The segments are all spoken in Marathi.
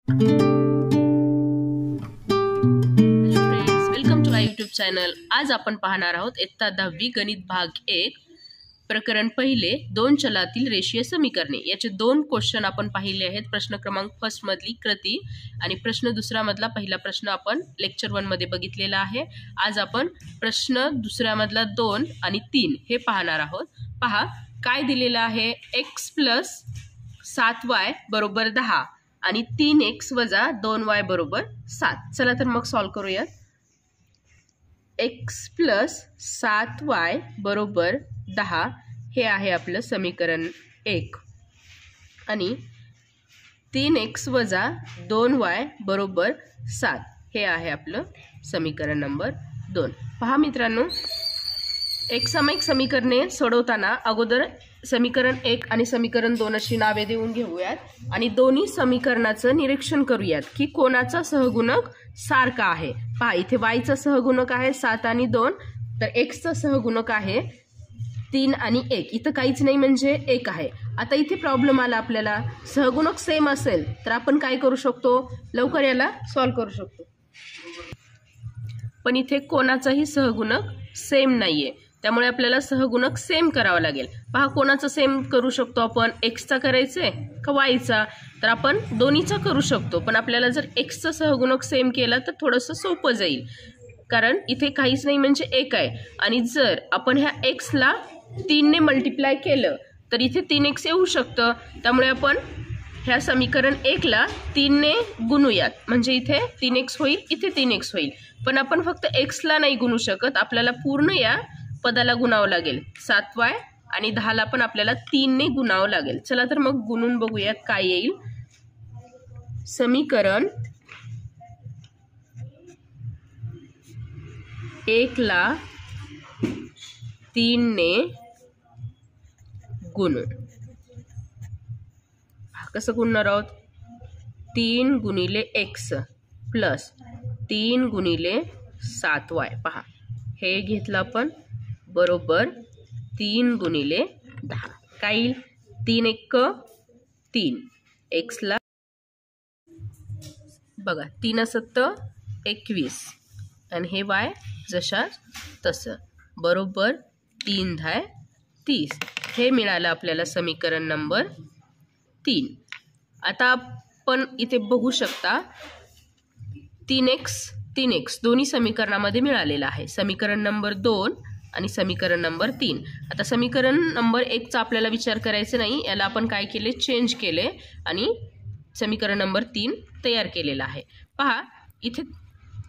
Friends, welcome to my YouTube channel. आज आपण पाहणार आहोत इयत्ता 10वी गणित भाग 1 प्रकरण पहिले दोन चलातील रेषीय समीकरणे। याचे दोन क्वेश्चन आपण पाहिले आहेत। प्रश्न क्रमांक फर्स्ट मधली कृती आणि प्रश्न दुसरा मधला पहिला प्रश्न आपण लेक्चर 1 मध्ये बघितलेला आहे। आज आपण प्रश्न दुसऱ्या मधला 2 आणि 3 हे पाहणार आहोत। पहा काय दिलेलं आहे, x + 7y = 10 आणि 3x - 2y = 7। चला तर मग सॉल्व करूया। x + 7y = 10 हे आहे आपलं समीकरण 1 आणि 3x - 2y = 7 हे आहे आपलं समीकरण नंबर 2। पहा मित्रांनो, एकसमायिक समीकरणे सोडवताना अगोदर समीकरण 1 आणि समीकरण 2 अशी नावे देऊन घेऊयात आणि दोन्ही समीकरणाचं निरीक्षण करूयात की कोणाचा सहगुणक सारखा आहे। पहा इथे y चा सहगुणक आहे 7 आणि 2, तर x चा सहगुणक आहे 3 आणि 1। इथं काहीच नाही म्हणजे 1 आहे। आता इथे प्रॉब्लेम आला आपल्याला, सहगुणक सेम असेल तर आपण काय करू शकतो, लवकर याला सॉल्व करू शकतो। पण इथे कोणाचाही सहगुणक सेम नाहीये, त्यामुळे आपल्याला सहगुणक सेम करावा लागेल। पहा कोणाचा सेम करू शकतो आपण, x चा करायचे का y चा, तर आपण दोन्हीचा करू शकतो। पण आपल्याला जर x चा सहगुणक सेम केला तर थोडंसं सोपं जाईल, कारण इथे काहीच नाही म्हणजे 1 आहे आणि जर आपण ह्या x ला 3 ने मल्टिप्लाय केलं तर इथे 3x येऊ शकतं। त्यामुळे आपण ह्या समीकरण 1 ला 3 ने गुणूयात, म्हणजे इथे 3x होईल, इथे 3x होईल। पण आपण फक्त x ला नाही गुणू शकत, आपल्याला पूर्ण या पदाला गुणावं लागेल। 7y आणि 10 ला पण आपल्याला 3 ने गुणावं लागेल। चला तर मग गुणून बघूयात काय येईल। समीकरण 1 ला 3 ने गुणून कसं गुणणार आहोत, 3 × x + 3 × 7y। पहा हे घेतलं आपण बरोबर 3 × 10 काय येईल, 3 × 1 = 3, x ला बघा 3 × 7 = 21 आणि हे y जशा तसं बरोबर 3 × 10 = 30। हे मिळालं आपल्याला समीकरण नंबर 3। आता आपण इथे बघू शकता 3x दोन्ही समीकरणामध्ये मिळालेला आहे, समीकरण नंबर 2 आणि समीकरण नंबर 3। आता समीकरण नंबर 1 चा आपल्याला विचार करायचा नाही, याला आपण काय केले, चेंज केले आणि समीकरण नंबर 3 तयार केलेला आहे। पहा इथे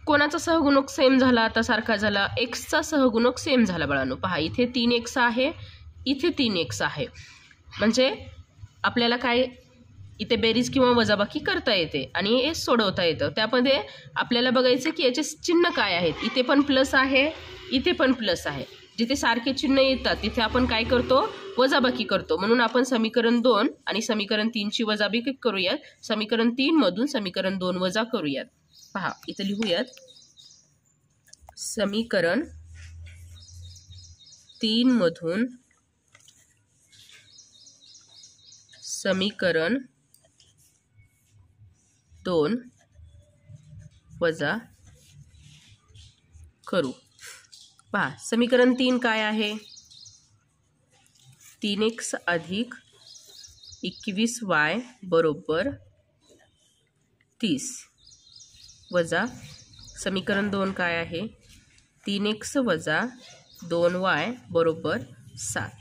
कोणाचा सहगुणक सेम झाला, आता सारखा झाला, x चा सहगुणक सेम झाला बाळांनो। पहा इथे 3x आहे, इथे 3x आहे, म्हणजे आपल्याला काय इथे बेरीज किंवा वजाबाकी करता येते आणि हे सोडवता येतं। त्यामध्ये आपल्याला बघायचं की याचे चिन्ह काय आहेत। इथे पण प्लस आहे, इथे पण प्लस आहे। जिथे सारखे चिन्ह येतात तिथे आपण काय करतो, वजाबाकी करतो। म्हणून आपण समीकरण 2 आणि समीकरण 3 ची वजाबाकी करूयात। समीकरण 3 मधून समीकरण 2 वजा करूयात। पहा इथे लिहूयात, समीकरण 3 मधून समीकरण 2 वजा करू। पहा समीकरण 3 काय आहे, 3x + 21y = 30 वजा समीकरण 2 काय आहे, 3x - 2y = 7।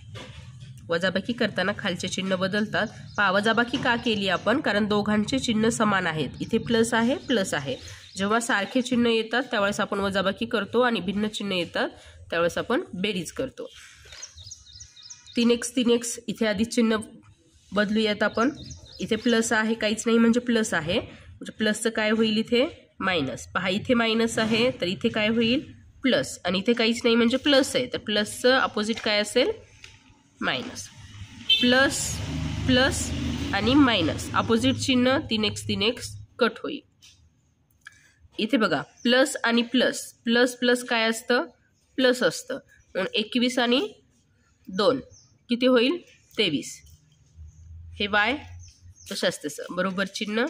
वजाबाकी करताना खालचे चिन्ह बदलतात। पहा वजाबाकी का केली आपण, कारण दोघांचे चिन्ह समान आहेत। इथे प्लस आहे, प्लस आहे। जेव्हा सारखे चिन्ह येतात त्यावेळेस आपण वजाबाकी करतो आणि भिन्न चिन्ह येतात त्यावेळेस आपण बेरीज करतो। 3x इथे आधी चिन्ह बदलूयात आपण। इथे प्लस आहे, काहीच नाही म्हणजे प्लस आहे, म्हणजे प्लसचं काय होईल, इथे मायनस। पहा इथे मायनस आहे तर इथे काय होईल, प्लस, आणि इथे काहीच नाही म्हणजे प्लस आहे, तर प्लसचं अपोजिट काय असेल, मायनस। प्लस प्लस आणि मायनस अपोजिट चिन्ह 3x कट होईल। इथे बघा प्लस आणि प्लस, प्लस प्लस काय असतं, प्लस असतं, म्हणून 21 आणि 2 किती होईल, 23। हे y तशाच तसं बरोबर चिन्ह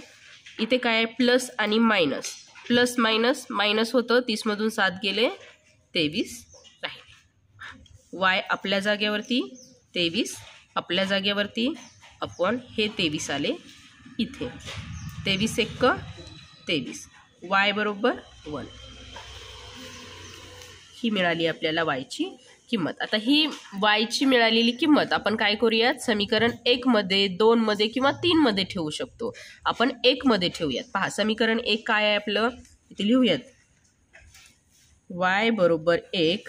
इथे काय आहे प्लस आणि मायनस, प्लस मायनस मायनस होतं, 30 मधून 7 गेले 23 राहिले. y आपल्या जागेवरती 23 आपल्या जागेवरती अपॉन हे 23 आले इथे, 23 एक्क 23, y बरोबर 1. ही मिळाली आपल्याला y ची किंमत. आता ही y ची मिळालेली किंमत आपण काय करूयात, समीकरण 1 मध्ये, 2 मध्ये किंवा 3 मध्ये ठेवू शकतो. आपण 1 मध्ये ठेवूयात. पहा समीकरण 1 काय आहे आपलं, इथे लिहूयात. y बरोबर 1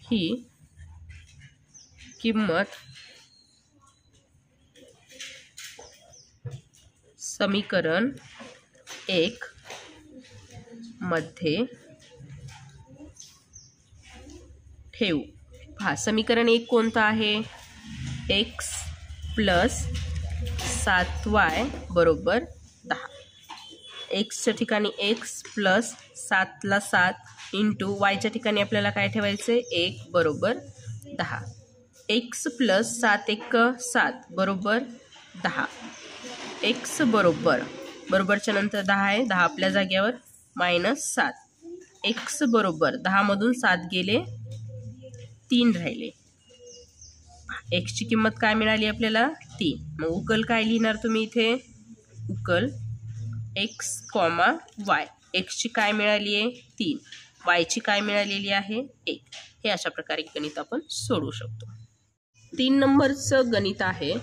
ही किंमत समीकरण 1 मध्ये ठेवू. पहा समीकरण 1 कोणतं आहे, x प्लस 7y बरोबर 10. एक्सच्या ठिकाणी x प्लस 7 ला 7 इंटू वायच्या ठिकाणी आपल्याला काय ठेवायचे 1 बरोबर 10. x प्लस 7 एक्क 7 बरोबर 10. x बरोबर, बरोबरच्या नंतर 10 आहे, 10 आपल्या जागेवर मायनस 7. x बरोबर 10 मधून 7 गेले 3 राहिले. x ची किंमत काय मिळाली आपल्याला 3. मग उकल काय लिहिणार तुम्ही इथे, उकल x, y. x ची काय मिळाली आहे 3, y ची काय मिळालेली आहे 1. हे अशा प्रकारे गणित आपण सोडवू शकतो. 3 नंबरचं गणित आहे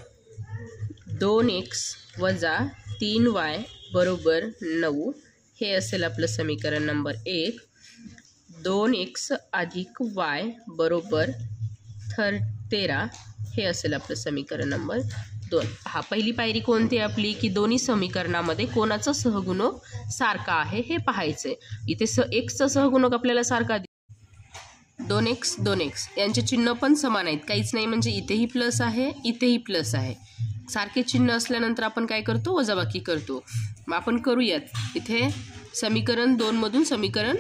2x वजा 3y बरोबर 9. हे असेल आपलं समीकरण नंबर 1. 2x अधिक y बरोबर 13 हे असेल आपलं समीकरण नंबर 2. हा पहिली पायरी कोणती आपली, की दोन्ही समीकरणामध्ये कोणाचा सहगुणक सारखा आहे हे पाहायचंय. इथे x चा सहगुणक आपल्याला सारखा, 2x 2x यांचे चिन्ह पण समान आहेत, काहीच नाही म्हणजे इथेही प्लस आहे इथेही प्लस आहे. सारखे चिन्ह असल्यानंतर आपण काय करतो, वजाबाकी करतो. मग आपण करूयात, इथे समीकरण 2 मधून समीकरण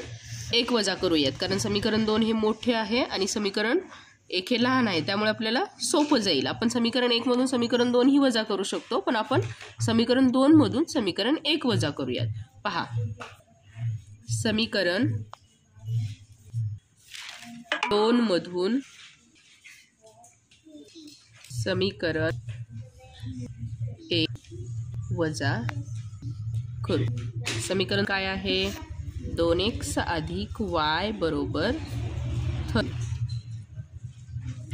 1 वजा करूयात, कारण समीकरण 2 हे मोठे आहे आणि समीकरण 1 हे लहान आहे, त्यामुळे आपल्याला सोपं जाईल. आपण समीकरण 1 मधून समीकरण 2 ही वजा करू शकतो, पण आपण समीकरण 2 मधून समीकरण 1 वजा करूयात. पहा समीकरण 2 मधून समीकरण 1 वजा करू. समीकरण काय आहे, 2x अधिक y बरोबर 13.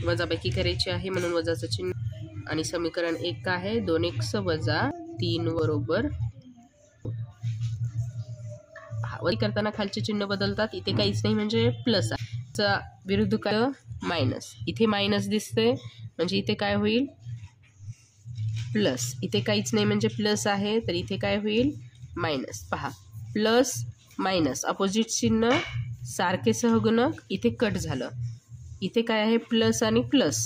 वजाबाकी करायची आहे म्हणून वजाचं चिन्ह, आणि समीकरण 1 आहे 2x वजा 3 बरोबर. वरी करताना खालचे चिन्ह बदलतात, इथे काहीच नाही म्हणजे प्लस आहे, विरुद्ध काय मायनस. इथे मायनस दिसते म्हणजे इथे काय होईल प्लस. इथे काहीच नाही म्हणजे प्लस आहे, तर इथे काय होईल मायनस. पहा प्लस मायनस अपोजिट चिन्ह, सारखे सहगुणक, इथे कट झालं. इथे काय आहे प्लस आणि प्लस,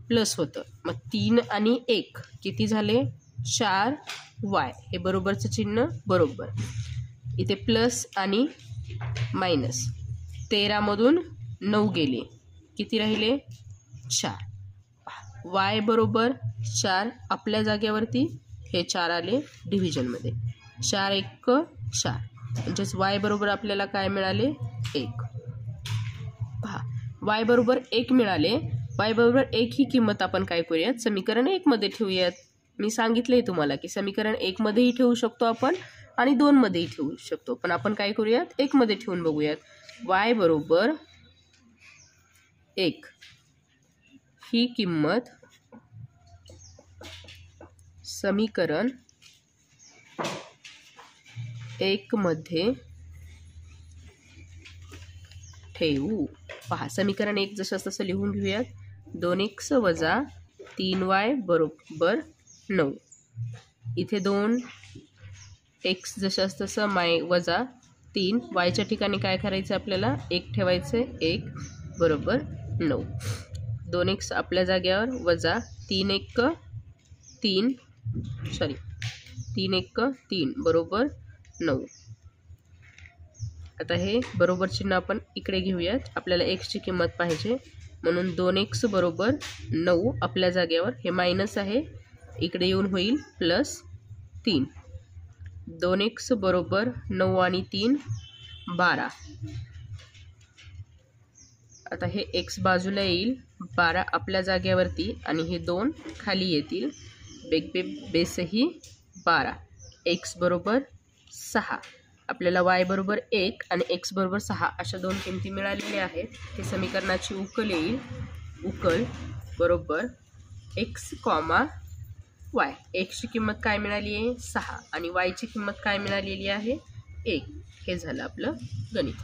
प्लस होतं. मग 3 आणि 1 किती झाले 4y, हे बरोबरचं चिन्ह बरोबर. इथे प्लस आणि मायनस, 13 मधून 9 गेले, किती राहिले 4. y बरोबर 4 आपल्या जागेवरती, हे 4 आले डिव्हिजनमध्ये, 4 एक्क 4, म्हणजेच y बरोबर आपल्याला काय मिळाले 1. पहा y बरोबर 1 मिळाले. y बरोबर 1 ही किंमत आपण काय करूयात, समीकरण 1 मध्ये ठेवूयात. मी सांगितलंय तुम्हाला की समीकरण 1 मध्येही ठेवू शकतो आपण आणि 2 मध्येही ठेवू शकतो, पण आपण काय करूयात 1 मध्ये ठेवून बघूयात. y बरोबर 1 ही किंमत समीकरण 1 मध्ये ठेवू. पहा समीकरण 1 जसं तसं लिहून घेऊयात. 2x वजा 3y बरोबर 9. इथे 2x जसं तसं वजा 3, yच्या ठिकाणी काय करायचं आपल्याला 1 ठेवायचं, 1 बरोबर 9. 2x आपल्या जागेवर वजा 3 एक्क 3 बरोबर 9. आता हे बरोबर चिन्ह आपण इकडे घेऊयात, आपल्याला x ची किंमत पाहिजे म्हणून 2x बरोबर 9 आपल्या जागेवर, हे मायनस आहे इकडे येऊन होईल प्लस 3. 2x बरोबर 9 आणि 3 12. आता हे x बाजूला येईल, 12 आपल्या जागेवरती आणि हे 2 खाली येतील. बेसही 12. x बरोबर 6. आपल्याला y बरोबर 1 आणि x बरोबर 6 अशा दोन किमती मिळालेल्या आहेत. हे समीकरणाची उकल येईल. उकल बरोबर x, y. x ची किंमत काय मिळाली आहे 6 आणि y ची किंमत काय मिळालेली आहे 1. हे झालं आपलं गणित.